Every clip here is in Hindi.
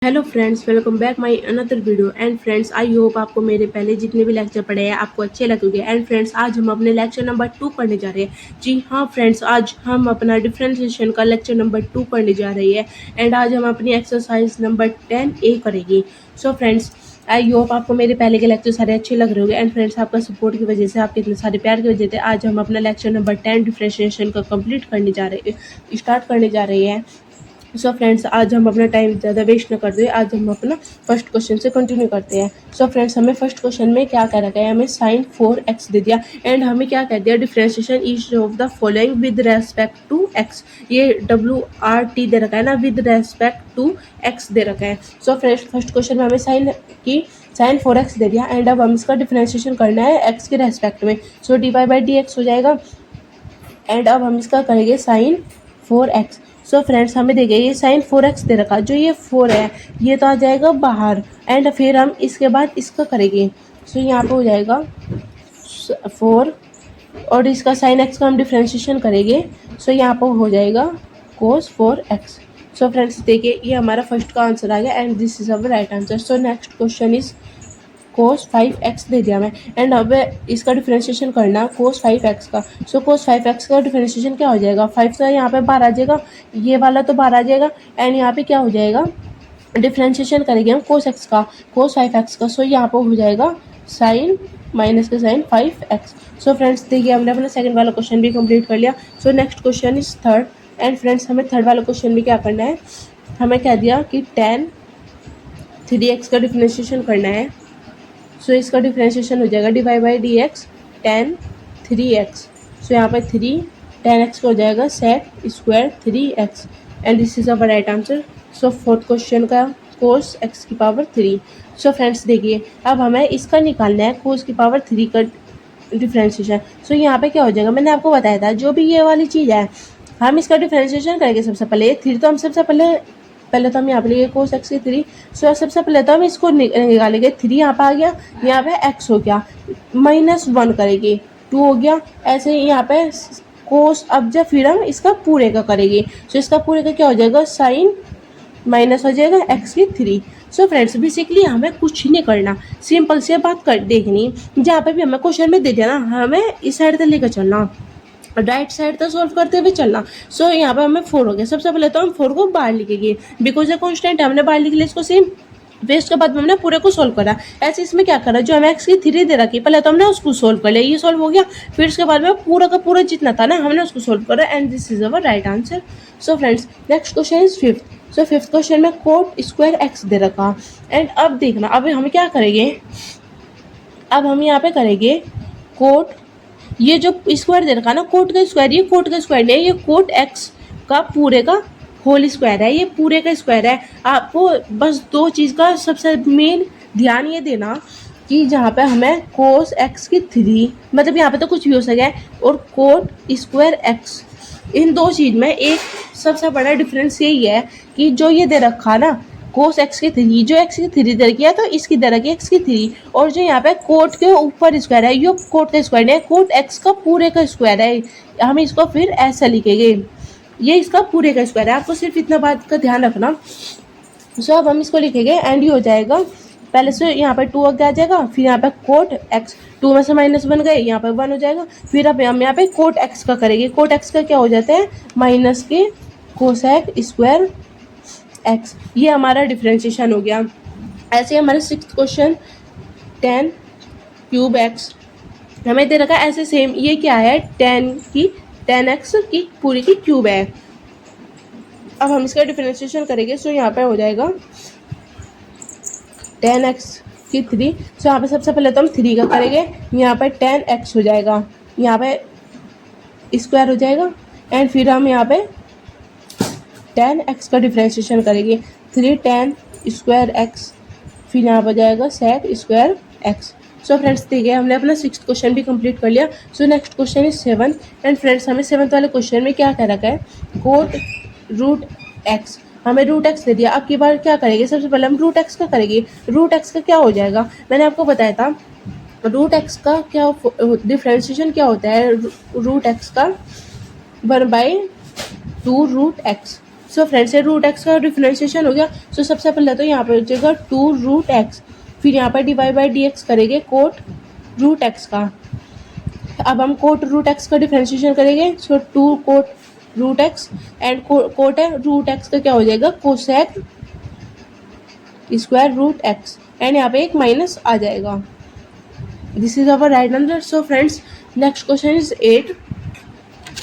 Hello friends, welcome back my another video. And friends, I hope आपको मेरे पहले जितने भी लेक्चर पढ़े हैं आपको अच्छे लगेंगे। एंड फ्रेंड्स, आज हम अपने लेक्चर नंबर 2 पढ़ने जा रहे हैं। जी हाँ फ्रेंड्स, आज हम अपना डिफरेंशिएशन का लेक्चर नंबर 2 पढ़ने जा रहे हैं। एंड आज हम अपनी एक्सरसाइज नंबर 10A करेंगे। सो फ्रेंड्स, आई होप आपको मेरे पहले के लेक्चर सारे अच्छे लग रहे होंगे। एंड फ्रेंड्स, आपका सपोर्ट की वजह से, आपके इतने सारे प्यार की वजह से आज हम अपना लेक्चर नंबर 10 डिफरेंशिएशन का स्टार्ट करने जा रहे हैं। सो फ्रेंड्स, आज हम अपना टाइम ज़्यादा वेस्ट न करते हुए आज हम अपना फर्स्ट क्वेश्चन से कंटिन्यू करते हैं। सो फ्रेंड्स, हमें फर्स्ट क्वेश्चन में क्या कह रखा है, हमें sin 4x दे दिया। एंड हमें क्या कह दिया, differentiation each of the following with respect to x। ये WRT दे रखा है ना, विद रेस्पेक्ट टू x दे रखा है। सो फ्रेंड्स, फर्स्ट क्वेश्चन में हमें sin 4x दे दिया। एंड अब हम इसका डिफरेंशिएशन करना है x के रेस्पेक्ट में। सो dy/dx हो जाएगा। एंड अब हम इसका करेंगे sin 4x। सो फ्रेंड्स, हमें देंगे ये sin 4x दे रखा, जो ये 4 है ये तो आ जाएगा बाहर। एंड फिर हम इसके बाद इसका करेंगे। सो यहाँ पे हो जाएगा 4 और इसका sin x का हम डिफ्रेंशिएशन करेंगे। सो यहाँ पर हो जाएगा cos 4x। सो फ्रेंड्स, देखिए ये हमारा फर्स्ट का आंसर आ गया and this is our right answer. So next question is cos 5x दे दिया मैं। एंड अब इसका डिफरेंशिएशन करना cos 5x का। सो cos 5x का डिफरेंशिएशन क्या हो जाएगा, 5 का यहाँ पे बाहर आ जाएगा, ये वाला तो बाहर आ जाएगा। एंड यहाँ पे क्या हो जाएगा, डिफरेंशिएशन करेंगे हम cos x का, cos 5x का। सो यहाँ पर हो जाएगा साइन माइनस का साइन 5x। सो फ्रेंड्स, देखिए हमने अपना सेकंड वाला क्वेश्चन भी कंप्लीट कर लिया। सो next question is third. And friends, हमें थर्ड वाला क्वेश्चन में क्या करना है, हमें कह दिया कि tan 3x का डिफरेंशिएशन करना है। सो इसका डिफरेंशिएशन हो जाएगा dy/dx tan 3x। सो यहाँ पर 3 tan x का हो जाएगा sec square 3x। And this is our right answer. So fourth question का cos x की पावर 3। सो फ्रेंड्स, देखिए अब हमें इसका निकालना है cos की पावर 3 का डिफरेंशिएशन। सो यहाँ पे क्या हो जाएगा, मैंने आपको बताया था जो भी ये वाली चीज़ है हम इसका डिफरेंशिएशन करेंगे। सबसे पहले 3 तो हम सबसे पहले तो हम यहाँ पे लेंगे cos x की 3। सो सबसे पहले तो हम इसको निकालेंगे, 3 यहाँ पे आ गया, यहाँ पे x हो गया, -1 करेंगे, 2 हो गया, ऐसे ही यहाँ पे cos। अब जब फिर हम इसका पूरे का करेंगे, सो इसका पूरे का क्या हो जाएगा, साइन माइनस हो जाएगा x की 3। सो फ्रेंड्स, बेसिकली हमें कुछ नहीं करना, सिंपल से बात कर देखनी। जहाँ पे भी हमें क्वेश्चन में दे दिया ना, हमें इस साइड से लेकर चलना, राइट साइड तक सॉल्व करते हुए चलना। सो यहाँ पे हमें 4 हो गया। सबसे पहले तो हम 4 को बाहर लिखेंगे, बिकॉज ये कॉन्स्टेंट हमने बाहर लिख लिया इसको सेम। फिर उसके बाद हमने पूरे को सोल्व करा। ऐसे इसमें क्या करा, जो हमें x की 3 दे रखी पहले तो हमने उसको सोल्व कर लिया, ये सोल्व हो गया। फिर उसके बाद में पूरा का पूरा जितना था ना हमने उसको सोल्व करा। And this is our right answer. So friends, next question is fifth. So fifth question में cot स्क्वायर x दे रखा। एंड अब देखना, अब हम क्या करेंगे, अब हम यहाँ पे करेंगे cot, ये जो स्क्वायर दे रखा ना कोट का स्क्वायर, ये कोट का स्क्वायर नहीं है, ये कोट x का पूरे का होल स्क्वायर है, ये पूरे का स्क्वायर है। आपको बस दो चीज़ का सबसे मेन ध्यान ये देना कि जहाँ पे हमें cos x की 3, मतलब यहाँ पे तो कुछ भी हो सके, और कोट स्क्वायर x, इन दो चीज़ में एक सबसे बड़ा डिफरेंस यही है कि जो ये दे रखा ना cos x की 3, जो x की 3 दे रखी है तो इसकी दे रखी है x की 3। और जो यहाँ पे कोट के ऊपर स्क्वायर है, ये कोट का स्क्वायर है, कोट x का पूरे का स्क्वायर है। हम इसको फिर ऐसा लिखेंगे, ये इसका पूरे का स्क्वायर है। आपको सिर्फ इतना बात का ध्यान रखना। सो अब हम इसको लिखेंगे एंड ये हो जाएगा, पहले से यहाँ पर 2 आ जाएगा, फिर यहाँ पे कोट x, 2 में से -1 गए, यहाँ पे 1 हो जाएगा। फिर अब हम यहाँ पे कोट x का करेंगे, कोट x का क्या हो जाता है, माइनस के कोसेक स्क्वायर x। ये हमारा डिफरेंशिएशन हो गया। ऐसे हमारा sixth question tan cube x हमें दे रखा है ऐसे सेम, ये क्या है, tan x की पूरी की क्यूब है। अब हम इसका डिफरेंशिएशन करेंगे। सो यहाँ पे हो जाएगा tan x की 3। सो यहाँ पे सबसे पहले तो हम 3 का करेंगे, यहाँ पे tan x हो जाएगा, यहाँ पे स्क्वायर हो जाएगा। एंड फिर हम यहाँ पे tan x का डिफरेंशिएशन करेंगे, 3 tan स्क्वायर x, फिर यहाँ पर जाएगा sec square x। So friends, देखिए हमने अपना सिक्स्थ क्वेश्चन भी कंप्लीट कर लिया। सो next question is 7। And friends, हमें 7th वाले क्वेश्चन में क्या कह रखा है, कोट रूट x, हमें रूट x दे दिया। अब की बार क्या करेंगे, सबसे पहले हम रूट x का करेंगे। रूट x का क्या हो जाएगा, मैंने आपको बताया था रूट x का क्या डिफरेंशिएशन क्या होता है, रूट x का 1/2 रूट x। सो फ्रेंड्स ये रूट एक्स का डिफ्रेंशिएशन हो गया। सो सबसे पहले तो यहाँ पे हो जाएगा 2 रूट एक्स, फिर यहाँ पर डिवाइड बाई डी एक्स करेंगे कोट रूट एक्स का। अब हम कोट रूट एक्स का डिफ्रेंशिएशन करेंगे। So 2 cot root x and cot है रूट एक्स का क्या हो जाएगा cosec square root x, and यहाँ पे एक माइनस आ जाएगा। This is our right answer. So friends next question is 8।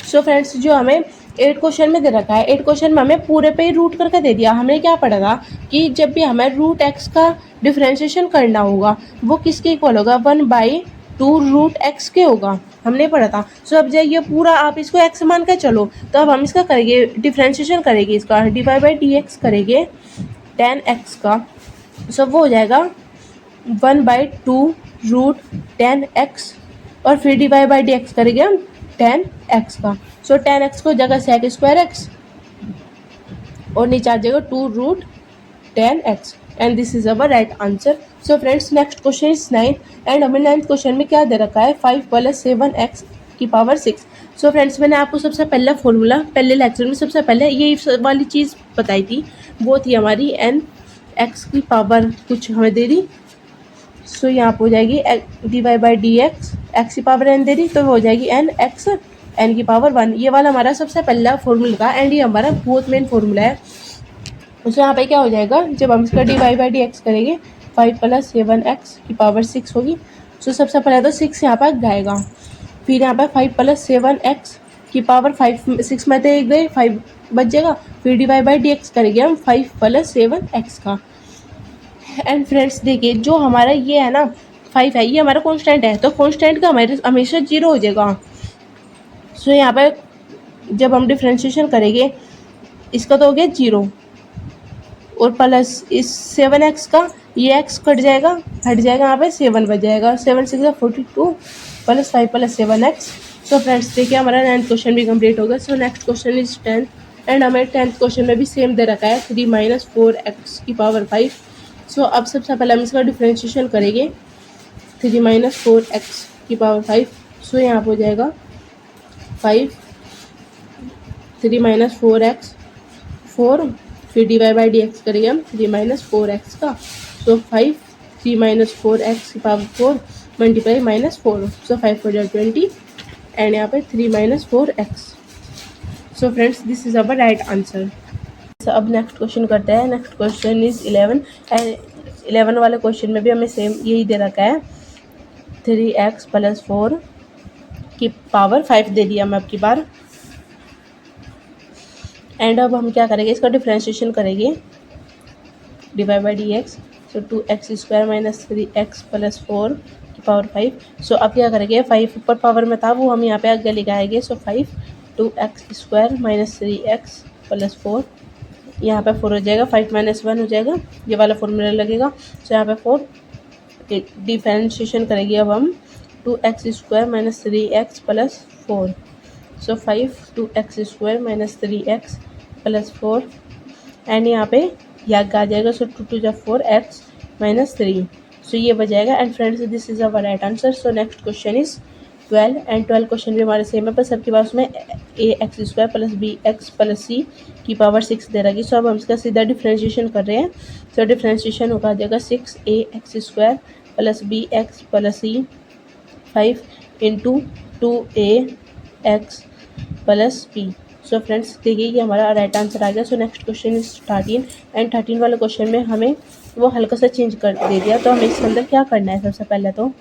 So friends जो हमें 8 क्वेश्चन में दे रखा है, 8 क्वेश्चन में हमें पूरे पे ही रूट करके दे दिया। हमने क्या पढ़ा था कि जब भी हमें रूट एक्स का डिफ्रेंशिएशन करना होगा वो किसके इक्वल होगा 1/2 रूट एक्स के होगा, हमने पढ़ा था। सो अब ये पूरा आप इसको एक्स मान के चलो, तो अब हम इसका करेंगे डिफ्रेंशिएशन करेंगे, इसका डिवाइड बाई डी एक्स करेंगे 10x का। सो वो हो जाएगा 1/2 रूट 10x और फिर डिवाइड बाई डी एक्स करेंगे हम 10x का। सो 10x को जगह सेक स्क्वायर एक्स और नीचे आ जाएगा 2 root 10x, and this is our right answer. So friends next question is 9 and हमें 9th क्वेश्चन में क्या दे रखा है 5 + 7x की पावर 6। सो फ्रेंड्स मैंने आपको सबसे पहला फॉर्मूला पहले लेक्चर में सबसे पहले यही वाली चीज़ बताई थी, वो थी हमारी n x की पावर कुछ हमें दे दी। सो यहाँ पर हो जाएगी डिवाइड बाई डी एक्स की पावर n दे दी, तो हो जाएगी n x n की पावर 1। ये वाला हमारा सबसे पहला फॉर्मूला था एंड ये हमारा बहुत मेन फॉर्मूला है। तो यहाँ पे क्या हो जाएगा जब हम इसका डिवाइड बाई डी एक्स करेंगे 5 + 7x की पावर 6 होगी। सो सबसे पहले तो 6 यहाँ पर जाएगा, फिर यहाँ पर 5 + 7x की पावर 5 6 में तो एक गए 5 बच जाएगा, फिर डिवाइड बाई डी एक्स करेंगे हम 5 + 7x का। एंड फ्रेंड्स देखिए जो हमारा ये है ना 5 है, ये हमारा कांस्टेंट है, तो कांस्टेंट का हमारे हमेशा 0 हो जाएगा। सो यहाँ पर जब हम डिफ्रेंशिएशन करेंगे इसका तो हो गया 0 और प्लस इस 7x का ये x कट जाएगा हट जाएगा, यहाँ पे 7 बच जाएगा, 7 × 6 = 42 + 5 + 7x। सो फ्रेंड्स देखिए हमारा 9th क्वेश्चन भी कंप्लीट होगा। सो next question is 10th and हमें 10th क्वेश्चन में भी सेम दे रखा है 3 - 4x की पावर 5। सो अब सबसे पहले हम इसका डिफ्रेंशिएशन करेंगे 3 - 4x की पावर 5। सो यहाँ पर हो जाएगा 5 3 - 4x 4, फिर डिवाइड बाई डी एक्स करेंगे हम 3 - 4x का। सो 5 3 - 4x की पावर 4 मल्टीप्लाई -4, सो 5 × 4 = 20 एंड यहाँ पे 3 - 4x। So friends this is our right answer. अब नेक्स्ट क्वेश्चन करते हैं। नेक्स्ट क्वेश्चन इज 11 एंड 11 वाले क्वेश्चन में भी हमें सेम यही दे रखा है 3x + 4 की पावर 5 दे दिया हमें अब की बार। एंड अब हम क्या करेंगे इसका डिफ्रेंशिएशन करेंगे divide by d x. So 2x² - 3x + 4 की पावर 5। सो अब क्या करेंगे 5 ऊपर पावर में था वो हम यहाँ पे आगे लिखाएंगे। सो 5 2x² - 3x + 4, यहाँ पे 4 हो जाएगा, 5 - 1 हो जाएगा, ये वाला फॉर्मूला लगेगा। सो यहाँ पे 4 डिफ्रेंशिएशन करेंगे अब हम 2x² - 3x + 4। So 5 2x² - 3x + 4 and यहाँ पे याद आ जाएगा। सो 2 × 4 x - 3, सो ये बजाएगा। And friends this is our right answer. So next question is 12 and 12 question भी हमारे सेम है, पर सबके पास में ax² + bx + c की पावर 6 दे रखी। सो अब हम इसका सीधा डिफ्रेंशिएशन कर रहे हैं। सो डिफ्रेंशिएशन होगा जाएगा 6ax² + bx + c 5 × 2ax + b। So friends देखिए ये हमारा राइट आंसर आ गया। So next question is 13 and 13 वाले क्वेश्चन में हमें वो हल्का सा चेंज कर दे दिया, तो हमें इसके अंदर क्या करना है। सबसे पहले तो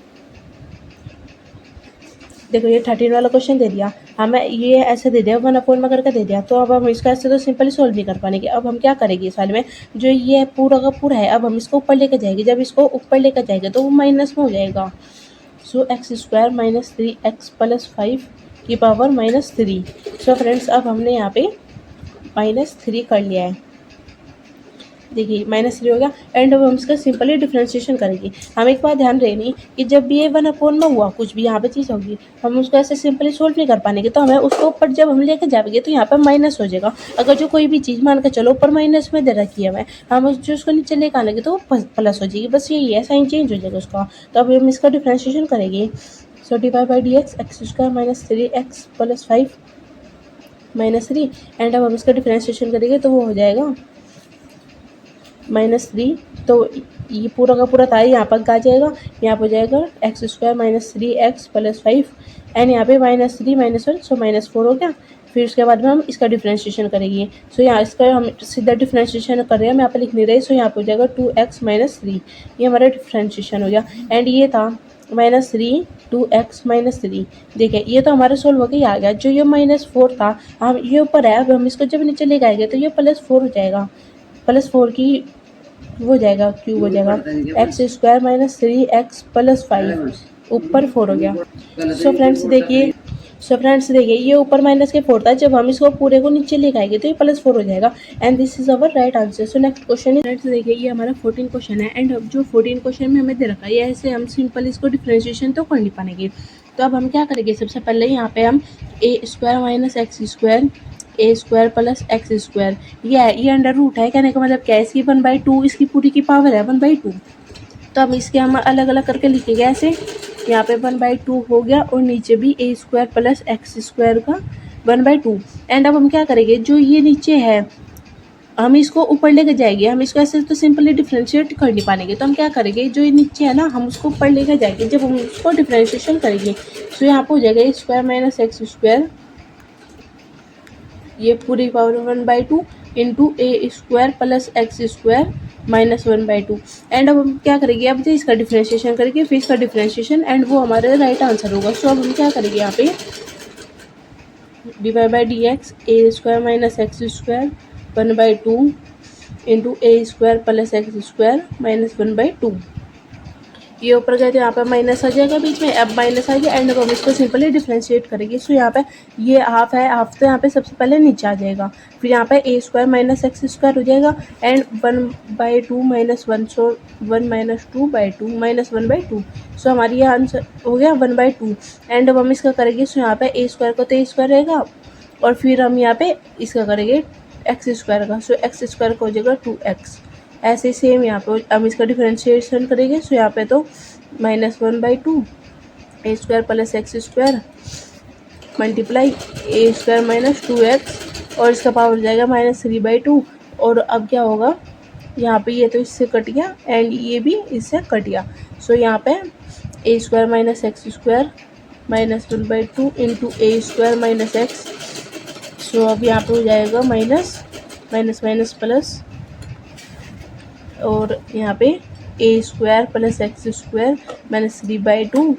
देखो ये 13 वाला क्वेश्चन दे दिया हमें, ये ऐसे दे दिया 1/4 में करके दे दिया, तो अब हम इसका ऐसे तो सिंपली सोल्व नहीं कर पाएंगे। अब हम क्या करेंगे इस वाले में जो ये पूरा का पूरा है, अब हम इसको ऊपर लेकर जाएंगे। जब इसको ऊपर लेकर जाएंगे तो वो माइनस में हो जाएगा। सो x² - 3x + 5 की पावर -3। सो फ्रेंड्स अब हमने यहाँ पे -3 कर लिया है, देखिए -3 हो गया। एंड अब हम इसका सिंपली डिफ्रेंशिएशन करेंगे। हम एक बात ध्यान रखनी कि जब भी ये 1/4 में हुआ कुछ भी यहाँ पे चीज़ होगी, हम उसको ऐसे सिंपली सोल्व नहीं कर पाएंगे, तो हमें उसको ऊपर जब हम लेके जाएंगे तो यहाँ पे माइनस हो जाएगा। अगर जो कोई भी चीज़ मान के चलो ऊपर माइनस में दे रखी है हमें, हम जो उसको नीचे लेकर आएंगे तो वो प्लस हो जाएगी, बस यही है, साइन चेंज हो जाएगा उसका। तो अब हम इसका डिफ्रेंशिएशन करेंगे। So divide by d x x² - 3x + 5 -3 and अब हम इसका डिफरेंशिएशन करेंगे तो वो हो जाएगा -3। तो ये पूरा का पूरा था, यहाँ पर आ जाएगा, यहाँ पर हो जाएगा x² - 3x + 5 एंड यहाँ पे -3 -1 सो -4 हो गया। फिर उसके बाद में हम इसका डिफरेंशिएशन करेंगे। सो यहाँ इसका हम सीधा डिफरेंशिएशन कर रहे हैं, हम यहाँ पे लिख नहीं रहे। सो यहाँ पे हो जाएगा 2x - 3, ये हमारा डिफरेंशिएशन हो गया। एंड ये था -3 2x - 3। देखिए ये तो हमारा सोल्व होकर ही आ गया। जो ये -4 था, हम ये ऊपर है, अब हम इसको जब नीचे लेके आएंगे तो ये +4 हो जाएगा। +4 की वो हो जाएगा, क्यूब हो जाएगा, x² - 3x + 5 ऊपर 4 हो गया। सो फ्रेंड्स देखिए ये ऊपर माइनस के 4 था, जब हम इसको पूरे को नीचे लेके आएंगे तो ये +4 हो जाएगा and this is our right answer. So next question friends देखिए ये हमारा 14 क्वेश्चन है एंड अब जो 14 क्वेश्चन में हमें दे रखा है ऐसे हम सिंपल इसको डिफरेंशिएशन तो कर नहीं पाएंगे। तो अब हम क्या करेंगे, सबसे पहले यहाँ पे हम a² - x² a² + x², ये अंडर रूट है, कहने का मतलब क्या है, इसकी 1/2 इसकी पूरी की पावर है 1/2। तो अब इसके हम अलग अलग करके लिखेंगे ऐसे, यहाँ पे 1/2 हो गया और नीचे भी a² + x² का 1/2 एंड अब हम क्या करेंगे, जो ये नीचे है हम इसको ऊपर लेके जाएंगे। हम इसको ऐसे तो सिंपली डिफरेंशिएट कर नहीं पाएंगे, तो हम क्या करेंगे, जो ये नीचे है ना हम उसको ऊपर लेके जाएंगे जब हम उसको डिफरेंशिएशन करेंगे। तो यहाँ पे हो जाएगा a² - x², ये पूरी power 1/2 into a² + x² - 1/2 and अब हम क्या करेंगे, अब इसका डिफरेंशिएशन करेंगे, फिर इसका डिफरेंशिएशन एंड वो हमारा राइट आंसर होगा। सो अब हम क्या करेंगे, यहाँ पे dy/dx a² - x² 1/2 into a² + x² - 1/2, ये ऊपर गए तो यहाँ पे माइनस आ जाएगा बीच में, अब माइनस आ गया एंड अब हम इसको सिंपली डिफरेंशिएट करेंगे। सो यहाँ पे ये हाफ है, हाफ तो यहाँ पे सबसे पहले नीचे आ जाएगा, फिर यहाँ पे a² - x² हो जाएगा एंड 1/2 - 1 सो 1 - 2/2 - 1/2। सो हमारी ये आंसर हो गया 1/2 एंड अब हम इसका करेंगे। सो यहाँ पे a² को तो a² रहेगा और फिर हम यहाँ पे इसका करेंगे x² का, सो x² का हो जाएगा 2x। ऐसे सेम यहाँ पे हम इसका डिफरेंशिएशन करेंगे। सो यहाँ पे तो -1/2 a² + x² multiply a² - 2x और इसका पावर हो जाएगा -3/2 और अब क्या होगा, यहाँ पे ये तो इससे कट गया एंड ये भी इससे कट गया। सो यहाँ पे a² - x² -1/2 into a² - x। सो अब यहाँ पे हो जाएगा माइनस माइनस माइनस प्लस और यहाँ पे a² + x² -3/2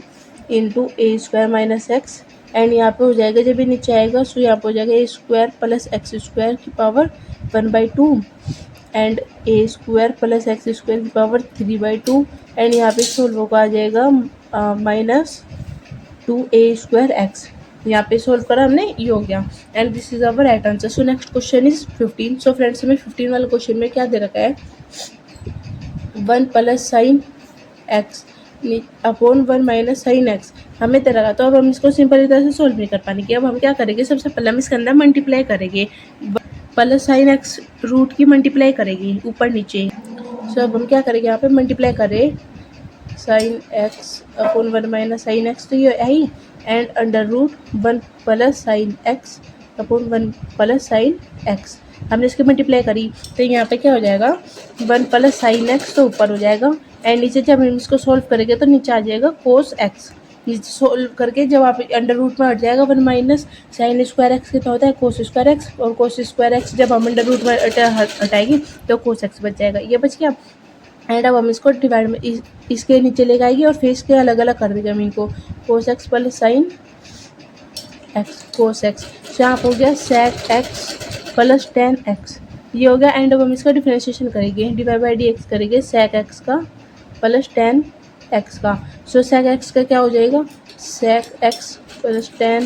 into a² - x and यहाँ पे हो जाएगा, जब ये नीचे आएगा सो यहाँ पे हो जाएगा a² + x² की पावर 1/2 एंड a² + x² की पावर 3/2 एंड यहाँ पे सोल्व होगा आ जाएगा -2a²x। यहाँ पे सोल्व करा हमने, ये हो गया and this is our right answer. So next question is 15। So friends हमें 15 वाले क्वेश्चन में क्या दे रखा है, 1 + sin x upon 1 - sin x हमें दे रखा। तो अब हम इसको सिंपल तरह से सोल्व नहीं कर पाएंगे। अब हम क्या करेंगे, सबसे पहले हम इसके अंदर मल्टीप्लाई करेंगे, +sin x रूट की मल्टीप्लाई करेंगे ऊपर नीचे। सो अब हम क्या करेंगे, यहाँ पे मल्टीप्लाई करें sin x upon 1 - sin x, तो ये आई and under root 1 + sin x upon 1 + sin x हमने इसकी मल्टीप्लाई करी तो यहाँ पे क्या हो जाएगा 1 + sin x तो ऊपर हो जाएगा एंड नीचे जब हम इसको सोल्व करेंगे तो नीचे आ जाएगा cos x। नीचे सोल्व करके जब आप अंडर रूट में हट जाएगा 1 - sin² x कितना होता है cos² x और cos² x जब हम अंडर रूट में हटाएंगे तो cos x बच जाएगा, ये बच गया एंड अब हम इसको डिवाइड में इसके नीचे ले आएगी और फिर इसके अलग अलग कर देंगे हम इनको cos x + sin x cos x। तो यहाँ हो गया sec x + tan x, ये हो गया एंड अब हम इसका डिफरेंशिएशन करेंगे, dy/dx करेंगे sec x का + tan x का। सो sec x का क्या हो जाएगा sec x + tan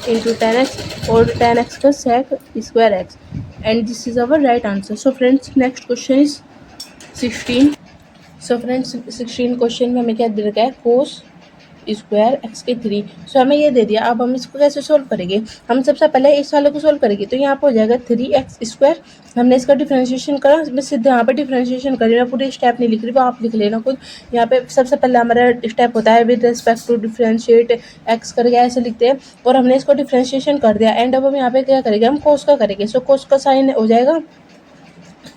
into tan x और tan x का sec² x and this is our right answer. So friends next question is 16। So friends 16 question में हमें क्या दे रखा है cos स्क्वायर एक्स के 3। सो हमें ये दे दिया। अब हम इसको कैसे सोल्व करेंगे? हम सबसे पहले इस वाले को सोल्व करेंगे, तो यहाँ पर हो जाएगा 3x स्क्वायर। हमने इसका डिफरेंशिएशन करा, मैं सीधे यहाँ पे डिफरेंशिएशन करी, मैं पूरी स्टेप नहीं लिख रही, वो आप लिख लेना खुद। यहाँ पे सबसे पहले हमारा स्टेप होता है with respect to differentiate x करके ऐसे लिखते हैं, और हमने इसको डिफरेंशिएशन कर दिया। एंड अब हम यहाँ पे क्या करेंगे? हम कोस का करेंगे। सो कोस का साइन हो जाएगा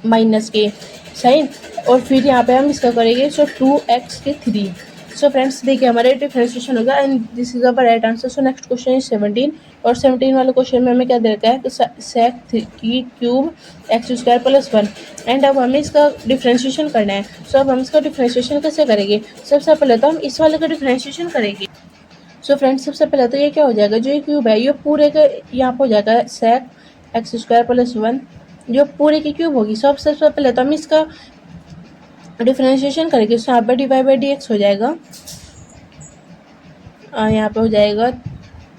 माइनस के साइन, और फिर यहाँ पे हम इसका करेंगे। सो 2x के 3। सो फ्रेंड्स देखिए हमारे डिफरेंशिएशन होगा, and this is our right answer. So next question is 17, और 17 वाले क्वेश्चन में हमें क्या दे रखा है कि सेक की cube x square plus 1। And अब हमें इसका डिफरेंशिएशन करना है। सो अब हम इसका डिफरेंशिएशन कैसे करेंगे? सबसे पहले तो हम इस वाले का डिफरेंशिएशन करेंगे। सो फ्रेंड्स सबसे पहले तो ये क्या हो जाएगा, जो ये क्यूब है ये पूरे का यहाँ पर हो जाएगा सेक एक्स स्क्वायर प्लस 1, जो पूरे की क्यूब होगी। सो अब सबसे पहले तो हम इसका डिफरेंशिएशन करेंगे। सो यहाँ पर d y by d x हो जाएगा, यहाँ पे हो जाएगा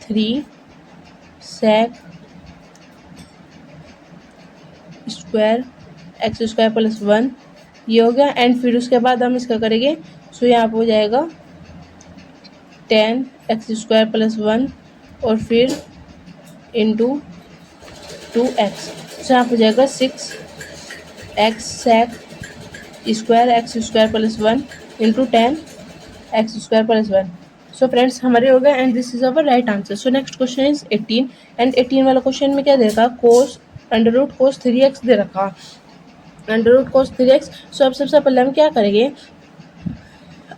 3 sec square x square plus 1, ये हो गया। एंड फिर उसके बाद हम इसका करेंगे। सो यहाँ पे हो जाएगा 10 एक्स स्क्वायर प्लस 1, और फिर इंटू 2x। सो यहाँ पे हो जाएगा 6 x sec square x square plus 1 into 10 x square plus 1। So friends हमारे हो गए, and this is our right answer. So next question is 18, and 18 वाला क्वेश्चन में क्या दे रखा? कोस अंडर रूट कोस 3x दे रखा, अंडर रूट कोस 3x। सो अब सबसे पहले हम क्या करेंगे?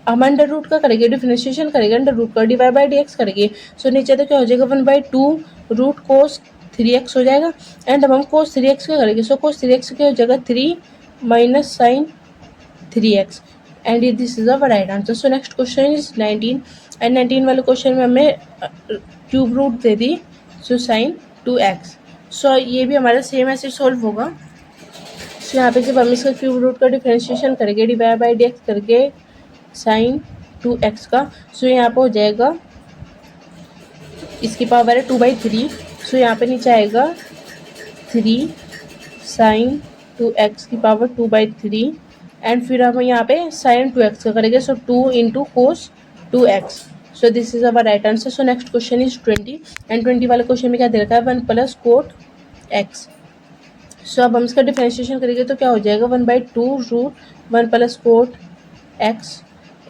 हम अंडर रूट का करेंगे, डिफरेंशिएशन करेंगे अंडर रूट का, डिवाइड बाई डी एक्स करेंगे। सो नीचे तो क्या हो जाएगा 1/2 रूट कोस 3x हो जाएगा। एंड अब हम कोस 3x का करेंगे। सो कोस 3x क्या हो जाएगा 3 minus sine 3x, and this is our right answer. So next question is 19, and 19 वाले क्वेश्चन में हमें क्यूब रूट दे दी। So sine 2x। सो ये भी हमारा सेम ऐसे सॉल्व होगा। सो यहाँ पे जब हम इसका क्यूब रूट का डिफरेंशिएशन करेंगे डिवाइड बाई डी एक्स करके साइन 2x का, सो यहाँ पे हो जाएगा इसकी पावर है 2/3। सो यहाँ पे नीचे आएगा 3 साइन 2x की पावर 2/3, एंड फिर हम यहाँ पे साइन 2x का करेंगे। So 2 into cos 2x। So this is our right answer. So next question is 20, and 20 वाले क्वेश्चन में क्या दे रखा है? 1 प्लस कोट x। सो अब हम इसका डिफरेंशिएशन करेंगे तो क्या हो जाएगा? 1/2 root 1 plus cot x,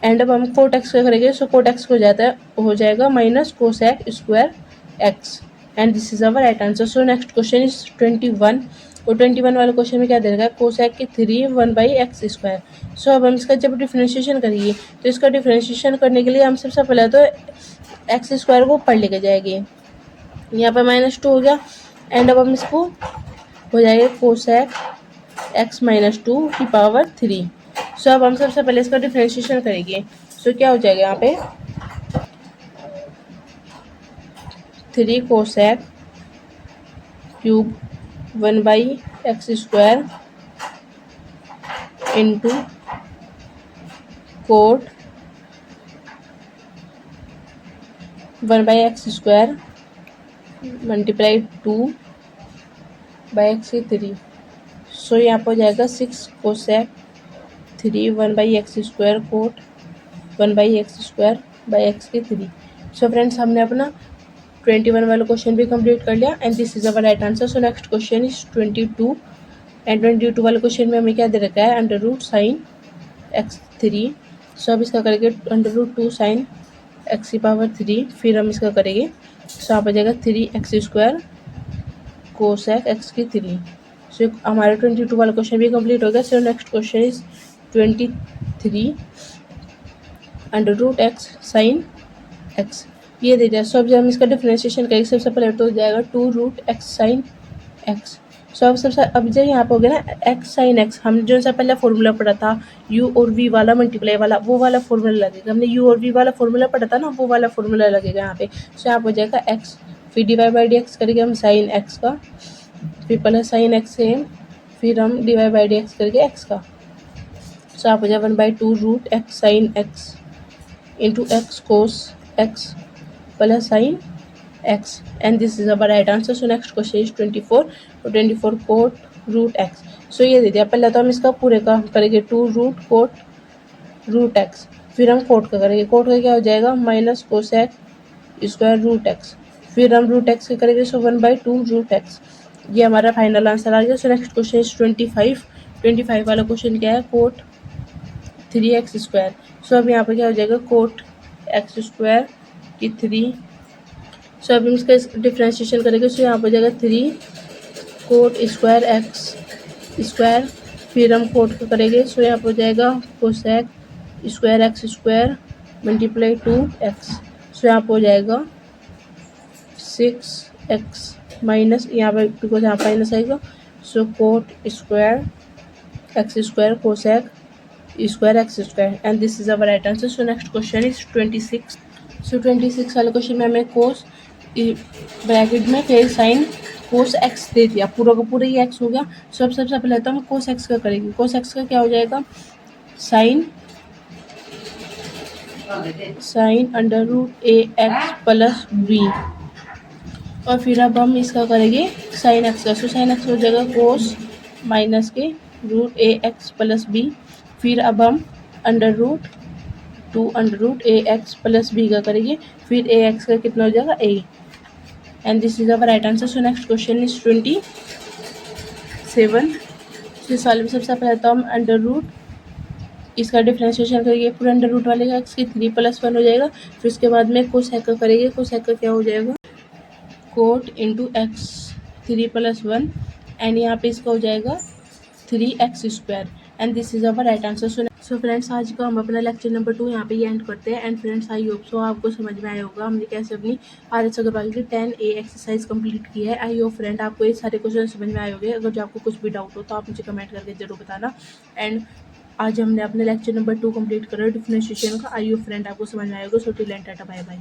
and अब हम कोट x का करेंगे। सो कोट x हो जाएगा minus cosec square x, and this is our right answer. So next question is 21, और 21 वाले क्वेश्चन में क्या दे रखा है? कोसेक की 3 1/x स्क्वायर। सो अब हम इसका जब डिफरेंशिएशन करेंगे, तो इसका डिफरेंशिएशन करने के लिए हम सबसे पहले तो एक्स स्क्वायर को ऊपर लेके जाएंगे, यहाँ पर -2 हो गया। एंड अब हम इसको हो जाएगा कोसेक x माइनस 2 की पावर 3। सो अब हम सबसे पहले इसका डिफरेंशिएशन करेंगे। सो क्या हो जाएगा यहाँ पे 3 cosec cube 1/x square into coat 1/x square multiply 2/x की 3। सो यहाँ पर हो जाएगा 6 cosec 3 1/x square coat 1/x square by x की 3। सो फ्रेंड्स हमने अपना 21 वाला क्वेश्चन भी कंप्लीट कर लिया, and this is our right answer. So next question is 22, and 22 वाले क्वेश्चन में हमें क्या दे रखा है? Under root sine x3। सो अब इसका करेंगे अंडर रूट 2 साइन x की पावर 3, फिर हम इसका करेंगे। सो आप आ जाएगा 3x स्क्वायर कोसेक x की 3। सो हमारा 22 वाला क्वेश्चन भी कंप्लीट हो गया। So next question is 23 under root x sine x, ये दे दिया। सो अब जब हम इसका डिफरेंशिएशन करेंगे, सबसे पहले तो हो जाएगा 2 रूट x साइन x। सो अब सबसे अब जब यहाँ पे हो गया ना x साइन x, हम जो सा पहले फॉर्मूला पढ़ा था u और v वाला मल्टीप्लाई वाला, वो वाला फॉर्मूला लगेगा। हमने u और v वाला फॉर्मूला पढ़ा था ना, वो वाला फॉर्मूला लगेगा यहाँ पे। सो यहाँ पे हो जाएगा x, फिर डिवाइड बाई डी एक्स करेंगे हम साइन x का, फिर प्लस साइन x सेम, फिर हम डिवाइड बाई डी एक्स करेंगे x का। सो आप हो जाए 1/2 root x sine x into x cos x plus sine x, and this is our right answer. So next question is 24, और 24 कोट रूट x। सो ये दे दिया। पहले तो हम इसका पूरे का करेंगे 2 रूट कोट रूट x, फिर हम कोट का करेंगे, कोट का क्या हो जाएगा minus cosec square root x, फिर हम रूट एक्स का करेंगे सो 1/2 रूट एक्स। ये हमारा फाइनल आंसर आ गया। सो नेक्स्ट क्वेश्चन इज 25 वाला क्वेश्चन क्या है, कोट 3x स्क्वायर। सो अब यहाँ पर क्या हो जाएगा कोट एक्स स्क्वायर की 3। सो अब हम इसका डिफ्रेंशिएशन करेंगे, सो यहाँ पर जाएगा 3 कोट स्क्वायर एक्स स्क्वायर, फिर हम कोट का करेंगे, सो यहाँ पर जाएगा cosec square x square multiply 2x। सो यहाँ पर हो जाएगा 6x माइनस, यहाँ पर बिकॉज यहाँ माइनस आएगा, so cot square x square cosec square x square, and this is our right answer. So next question is 26। So 26 वाले क्वेश्चन में हमें कोस ब्रैकेट में फिर साइन कोस एक्स दे दिया, पूरा का पूरा ही एक्स हो गया। सो अब सबसे पहले तो हम कोस एक्स का करेंगे, कोस एक्स का क्या हो जाएगा sine under root a x plus B, और फिर अब हम इसका करेंगे साइन एक्स का, सो साइन एक्स हो जाएगा कोस माइनस के root a x plus b, फिर अब हम under root a x plus b का करेंगे, फिर ए एक्स का कितना हो जाएगा a, and this is our right answer. So next question is 27। इस वाले में सबसे पहले तो हम अंडर रूट इसका डिफ्रेंशिएशन करेंगे, पूरे अंडर रूट वाले का एक्स की 3 + 1 हो जाएगा, फिर उसके बाद में कोसेक का करेंगे, कोसेक का क्या हो जाएगा कोट इंटू एक्स 3 + 1, एंड यहाँ पे इसका हो जाएगा 3x square, and this is our right answer. So friends आज का हम अपना लेक्चर नंबर 2 यहाँ पे ही एंड करते हैं। And friends I hope so आपको समझ में आया होगा हमने कैसे अपनी RHS अग्रवाल की 10A एक्सरसाइज कंप्लीट की है। आई होप फ्रेंड आपको ये सारे क्वेश्चन समझ में आए होंगे। अगर जो आपको कुछ भी डाउट हो तो आप मुझे कमेंट करके जरूर बताना। एंड आज हमने अपने लेक्चर नंबर 2 कंप्लीट करा डिफरेंशिएशन का। आई होप फ्रेंड आपको समझ में आएगा। सो टिल एंड टाटा बाय बाय।